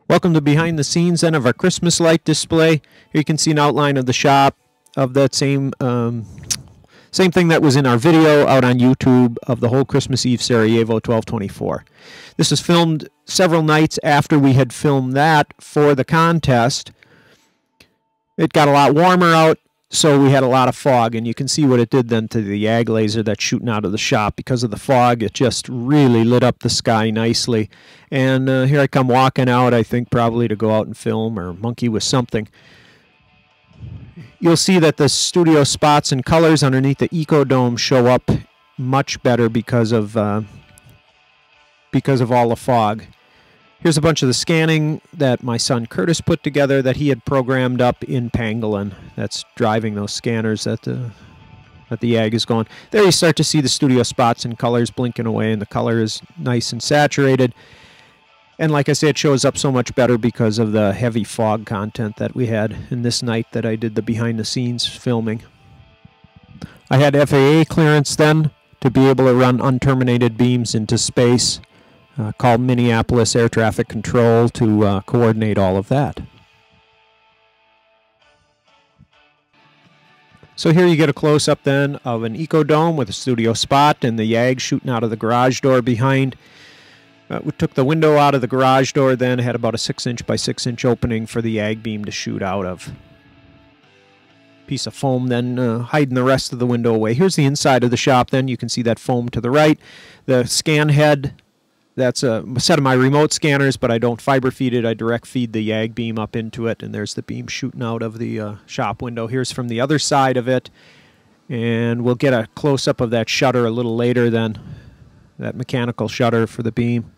Welcome to behind the scenes then of our Christmas light display. Here you can see an outline of the shop of that same thing that was in our video out on YouTube of the whole Christmas Eve Sarajevo 1224. This was filmed several nights after we had filmed that for the contest. It got a lot warmer out, so we had a lot of fog, and you can see what it did then to the YAG laser that's shooting out of the shop. Because of the fog, it just really lit up the sky nicely. And here I come walking out, I think probably to go out and film or monkey with something. You'll see that the studio spots and colors underneath the Ecodome show up much better because of all the fog. Here's a bunch of the scanning that my son Curtis put together that he had programmed up in Pangolin. That's driving those scanners that the YAG is going. There you start to see the studio spots and colors blinking away, and the color is nice and saturated. And like I said, it shows up so much better because of the heavy fog content that we had in this night that I did the behind-the-scenes filming. I had FAA clearance then to be able to run unterminated beams into space. Called Minneapolis Air Traffic Control to coordinate all of that. So here you get a close-up then of an Ecodome with a studio spot and the YAG shooting out of the garage door behind. We took the window out of the garage door then, had about a 6-inch by 6-inch opening for the YAG beam to shoot out of. Piece of foam then hiding the rest of the window away. Here's the inside of the shop then. You can see that foam to the right. The scan head, that's a set of my remote scanners, but I don't fiber feed it. I direct feed the YAG beam up into it, and there's the beam shooting out of the shop window. Here's from the other side of it, and we'll get a close-up of that shutter a little later then, that mechanical shutter for the beam.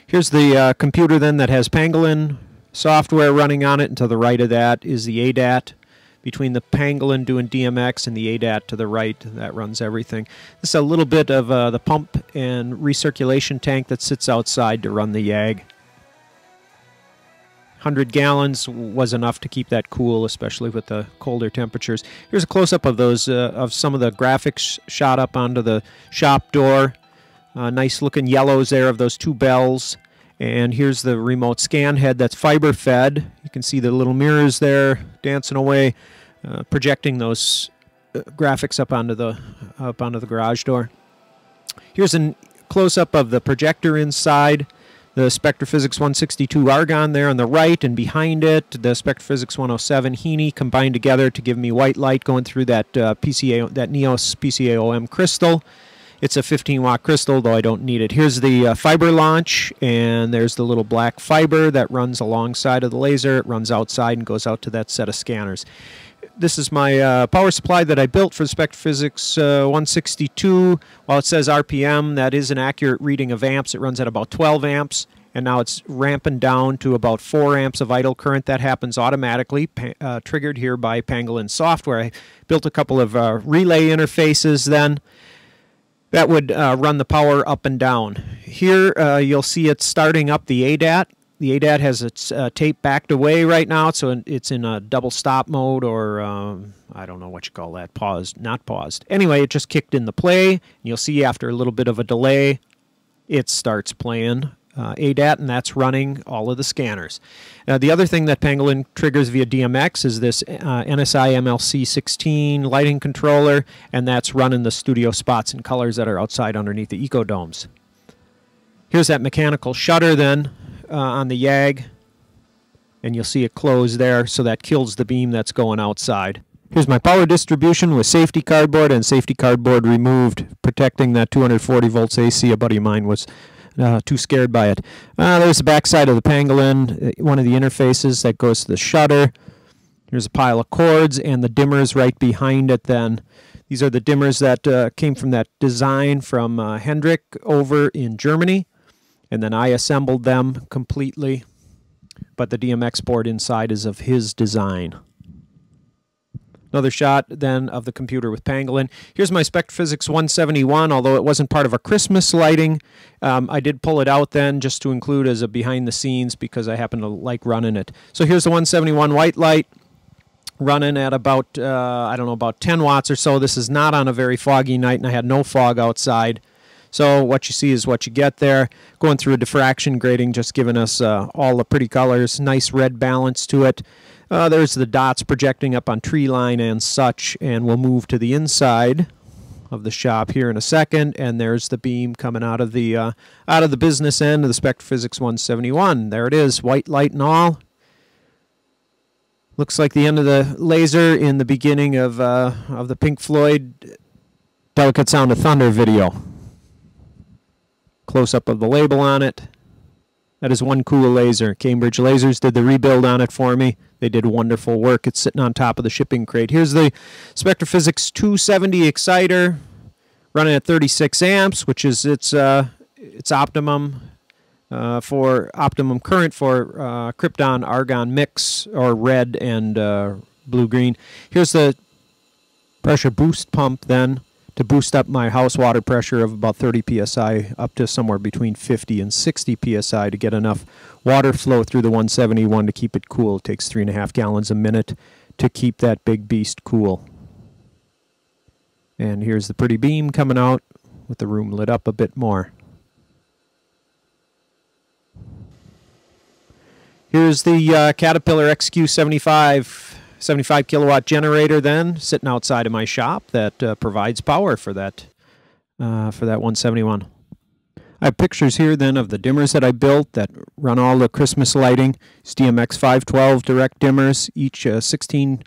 Here's the computer then that has Pangolin software running on it, and to the right of that is the ADAT. Between the Pangolin doing DMX and the ADAT to the right, that runs everything. This is a little bit of the pump and recirculation tank that sits outside to run the YAG. 100 gallons was enough to keep that cool, especially with the colder temperatures. Here's a close-up of those of some of the graphics shot up onto the shop door. Nice-looking yellows there of those two bells. And here's the remote scan head that's fiber fed. You can see the little mirrors there dancing away, projecting those graphics up onto the garage door. Here's a close-up of the projector inside. The Spectraphysics 162 Argon there on the right, and behind it, the Spectraphysics 107 Heaney combined together to give me white light going through that that Neos PCAOM crystal. It's a 15-watt crystal, though I don't need it. Here's the fiber launch, and there's the little black fiber that runs alongside of the laser. It runs outside and goes out to that set of scanners. This is my power supply that I built for the Spectraphysics 162. While it says RPM, that is an accurate reading of amps. It runs at about 12 amps, and now it's ramping down to about 4 amps of idle current. That happens automatically, triggered here by Pangolin software. I built a couple of relay interfaces then that would run the power up and down. Here you'll see it starting up the ADAT. The ADAT has its tape backed away right now, so it's in a double stop mode, or I don't know what you call that, paused, not paused. Anyway, it just kicked into play. You'll see after a little bit of a delay, it starts playing ADAT, and that's running all of the scanners. The other thing that Pangolin triggers via DMX is this NSI MLC16 lighting controller, and that's running the studio spots and colors that are outside underneath the Ecodomes. Here's that mechanical shutter then on the YAG, and you'll see it close there, so that kills the beam that's going outside. Here's my power distribution with safety cardboard and safety cardboard removed, protecting that 240 volts AC. A buddy of mine was too scared by it. There's the back side of the Pangolin, one of the interfaces that goes to the shutter. Here's a pile of cords and the dimmers right behind it then. These are the dimmers that came from that design from Hendrik over in Germany, and then I assembled them completely, but the DMX board inside is of his design. Another shot then of the computer with Pangolin. Here's my Spectraphysics 171, although it wasn't part of a Christmas lighting. I did pull it out then just to include as a behind the scenes because I happen to like running it. So here's the 171 white light running at about, I don't know, about 10 watts or so. This is not on a very foggy night, and I had no fog outside. So what you see is what you get there. Going through a diffraction grating, just giving us all the pretty colors. Nice red balance to it. There's the dots projecting up on tree line and such, and we'll move to the inside of the shop here in a second, and there's the beam coming out of the business end of the Spectraphysics 171. There it is, white light and all. Looks like the end of the laser in the beginning of the Pink Floyd Delicate Sound of Thunder video. Close-up of the label on it. That is one cool laser. Cambridge Lasers did the rebuild on it for me. They did wonderful work. It's sitting on top of the shipping crate. Here's the Spectraphysics 270 exciter, running at 36 amps, which is its optimum for optimum current for Krypton Argon mix, or red and blue-green. Here's the pressure boost pump then, to boost up my house water pressure of about 30 psi up to somewhere between 50 and 60 psi to get enough water flow through the 171 to keep it cool. It takes 3.5 gallons a minute to keep that big beast cool. And here's the pretty beam coming out with the room lit up a bit more. Here's the Caterpillar XQ75 75 kilowatt generator then sitting outside of my shop that provides power for that 171. I have pictures here then of the dimmers that I built that run all the Christmas lighting. It's DMX 512 direct dimmers, each 16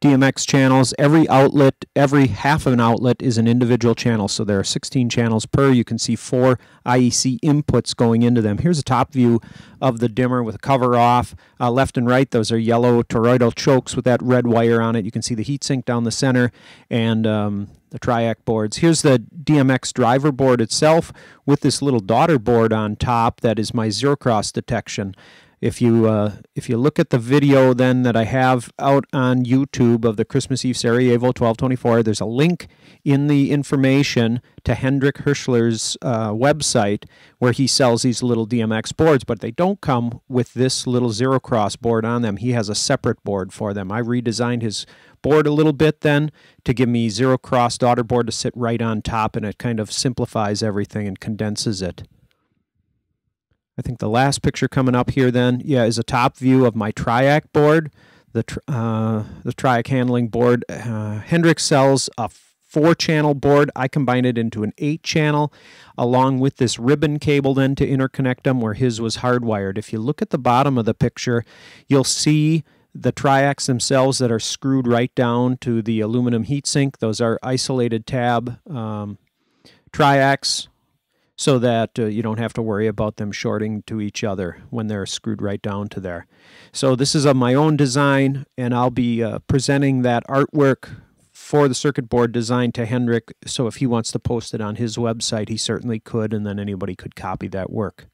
DMX channels. Every outlet, every half of an outlet is an individual channel, so there are 16 channels per. You can see 4 IEC inputs going into them. Here's a top view of the dimmer with the cover off. Left and right, those are yellow toroidal chokes with that red wire on it. You can see the heatsink down the center and the Triac boards. Here's the DMX driver board itself with this little daughter board on top that is my zero cross detection. If you look at the video then that I have out on YouTube of the Christmas Eve Sarajevo 1224, there's a link in the information to Hendrik Hirschler's website where he sells these little DMX boards, but they don't come with this little zero cross board on them. He has a separate board for them. I redesigned his board a little bit then to give me zero cross daughter board to sit right on top, and it kind of simplifies everything and condenses it. I think the last picture coming up here then, yeah, is a top view of my Triac board, the Triac handling board. Hendrik sells a 4-channel board. I combined it into an 8-channel along with this ribbon cable then to interconnect them where his was hardwired. If you look at the bottom of the picture, you'll see the Triacs themselves that are screwed right down to the aluminum heatsink. Those are isolated tab Triacs, so that you don't have to worry about them shorting to each other when they're screwed right down to there. So this is of my own design, and I'll be presenting that artwork for the circuit board design to Hendrik, so if he wants to post it on his website, he certainly could, and then anybody could copy that work.